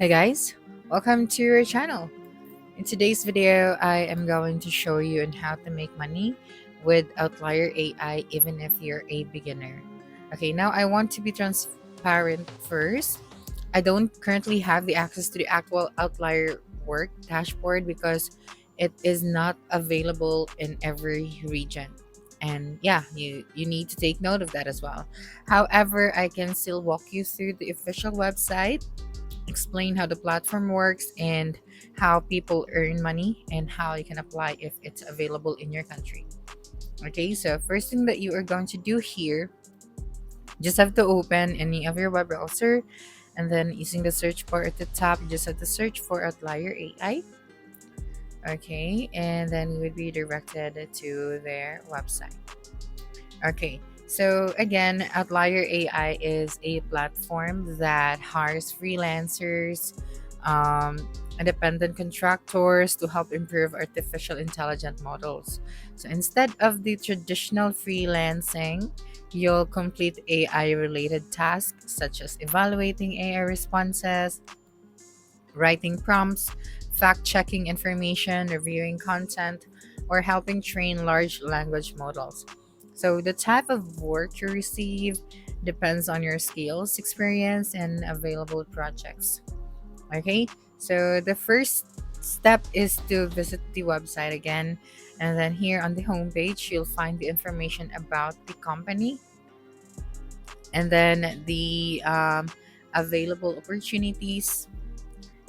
Hey guys, welcome to our channel. In today's video, I am going to show you on how to make money with Outlier AI even if you're a beginner. Okay, now I want to be transparent first. I don't currently have the access to the actual Outlier work dashboard because it is not available in every region. And yeah, you need to take note of that as well. However, I can still walk you through the official website, explain how the platform works and how people earn money and how you can apply if it's available in your country. Okay, so first thing that you are going to do here, just have to open any of your web browser, and then using the search bar at the top, you just have to search for Outlier AI. Okay, and then you would be directed to their website. Okay, so again, Outlier AI is a platform that hires freelancers, um, independent contractors to help improve artificial intelligent models. So instead of the traditional freelancing, you'll complete AI related tasks such as evaluating AI responses, writing prompts, fact checking information, reviewing content, or helping train large language models. So, the type of work you receive depends on your skills, experience, and available projects. Okay, so the first step is to visit the website again, and then here on the homepage, you'll find the information about the company and then the available opportunities.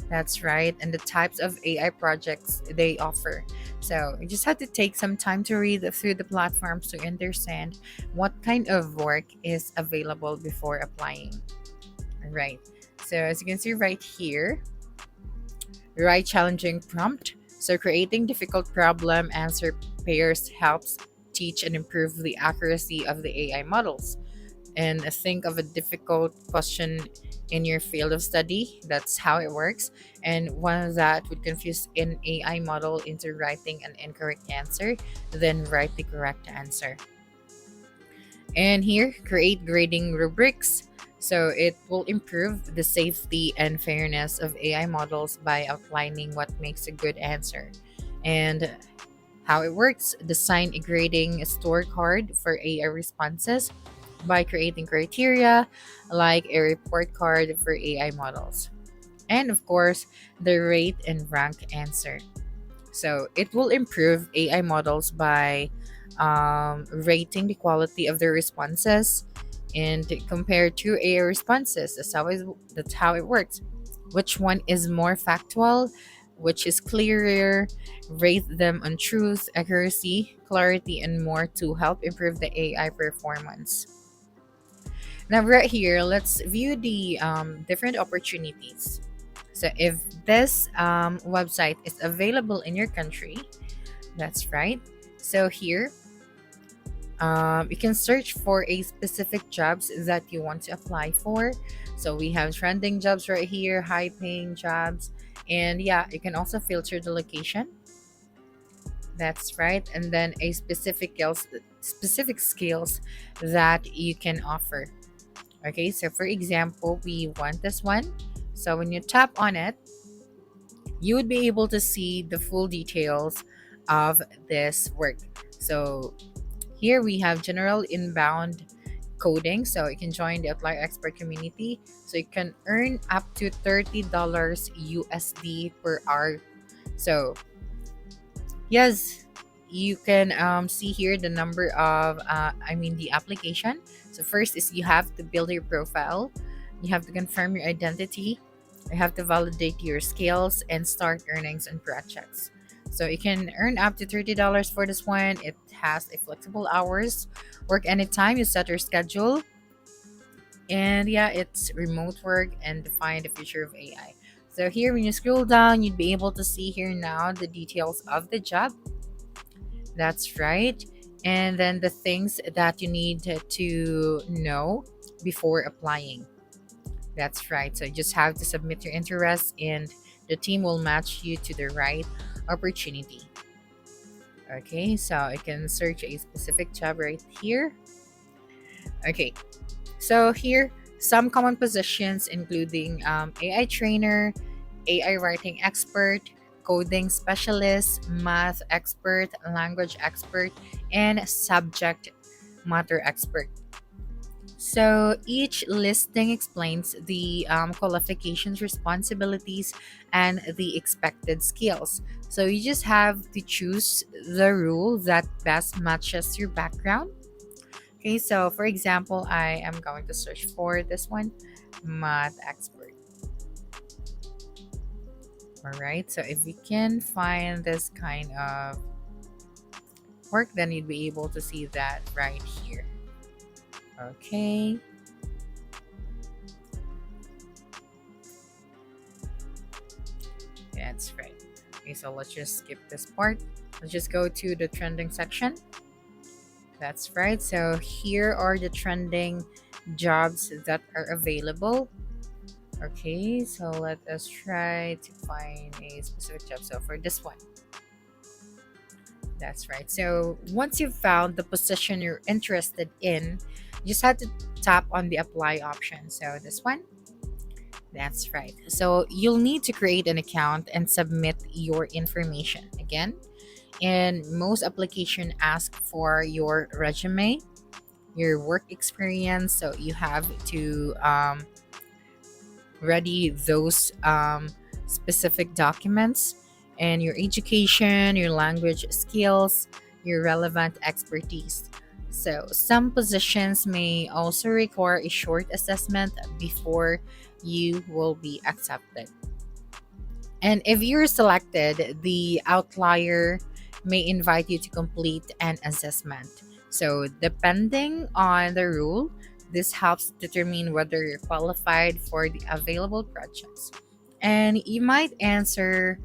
That's right. And the types of AI projects they offer. So you just have to take some time to read through the platforms to understand what kind of work is available before applying. Right. So as you can see right here, write challenging prompt. So creating difficult problem answer pairs helps teach and improve the accuracy of the AI models, and think of a difficult question in your field of study. That's how it works. And one that would confuse an AI model into writing an incorrect answer, then write the correct answer. And here, create grading rubrics. So it will improve the safety and fairness of AI models by outlining what makes a good answer. And how it works, design a grading scorecard for AI responses by creating criteria like a report card for AI models. And of course, the rate and rank answer. So it will improve AI models by rating the quality of their responses and compare to AI responses. That's how it works. Which one is more factual? Which is clearer? Rate them on truth, accuracy, clarity, and more to help improve the AI performance. Now, right here, let's view the different opportunities. So, if this website is available in your country, that's right. So, here, you can search for a specific jobs that you want to apply for. So, we have trending jobs right here, high paying jobs, and yeah, you can also filter the location. That's right. And then a specific skills that you can offer. Okay, so for example, we want this one. So when you tap on it, you would be able to see the full details of this work. So here we have general inbound coding. So you can join the Outlier Expert community. So you can earn up to $30 USD per hour. So yes, you can see here the number of, the application. So, first is you have to build your profile, you have to confirm your identity, you have to validate your skills, and start earnings and projects. So, you can earn up to $30 for this one. It has a flexible hours, work anytime, you set your schedule, and yeah, it's remote work and define the future of AI. So, here when you scroll down, you'd be able to see here now the details of the job. That's right. And then the things that you need to know before applying. That's right. So you just have to submit your interest and the team will match you to the right opportunity. Okay, so I can search a specific job right here. Okay, so here, Some common positions including AI trainer, AI writing expert, coding specialist, math expert, language expert, and subject matter expert. So each listing explains the qualifications, responsibilities, and the expected skills. So you just have to choose the rule that best matches your background. Okay, so for example, I am going to search for this one, math expert. All right, so if we can find this kind of work, then you'd be able to see that right here. Okay, that's right. Okay, so let's just skip this part. Let's just go to the trending section. That's right. So here are the trending jobs that are available. Okay, so let us try to find a specific job. So for this one, that's right. So once you've found the position you're interested in, you just have to tap on the apply option. So this one, that's right. So you'll need to create an account and submit your information. Again, and most application ask for your resume, your work experience. So you have to ready those specific documents, and your education, your language skills, your relevant expertise. So some positions may also require a short assessment before you will be accepted. And if you're selected, the outlier may invite you to complete an assessment. So, depending on the rule, this helps determine whether you're qualified for the available projects. And you might answer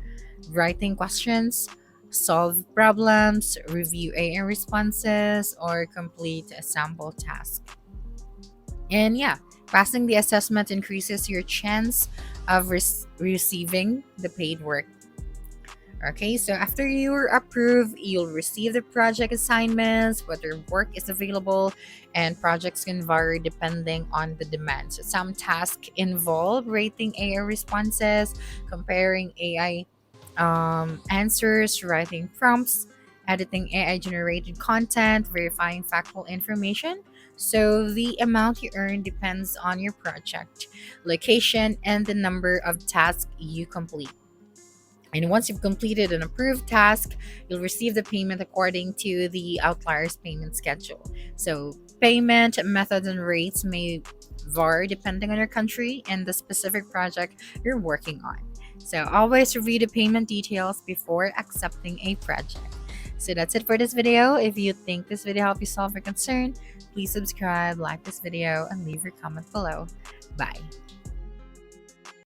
writing questions, solve problems, review AI responses, or complete a sample task. And yeah, passing the assessment increases your chance of receiving the paid work. Okay, so after you're approved, you'll receive the project assignments, whether work is available, and projects can vary depending on the demand. So some tasks involve rating AI responses, comparing AI answers, writing prompts, editing AI generated content, verifying factual information. So the amount you earn depends on your project, location, and the number of tasks you complete. And once you've completed an approved task, you'll receive the payment according to the outlier's payment schedule. So, payment methods and rates may vary depending on your country and the specific project you're working on. So, always review the payment details before accepting a project. So, that's it for this video. If you think this video helped you solve your concern, please subscribe, like this video, and leave your comment below. Bye.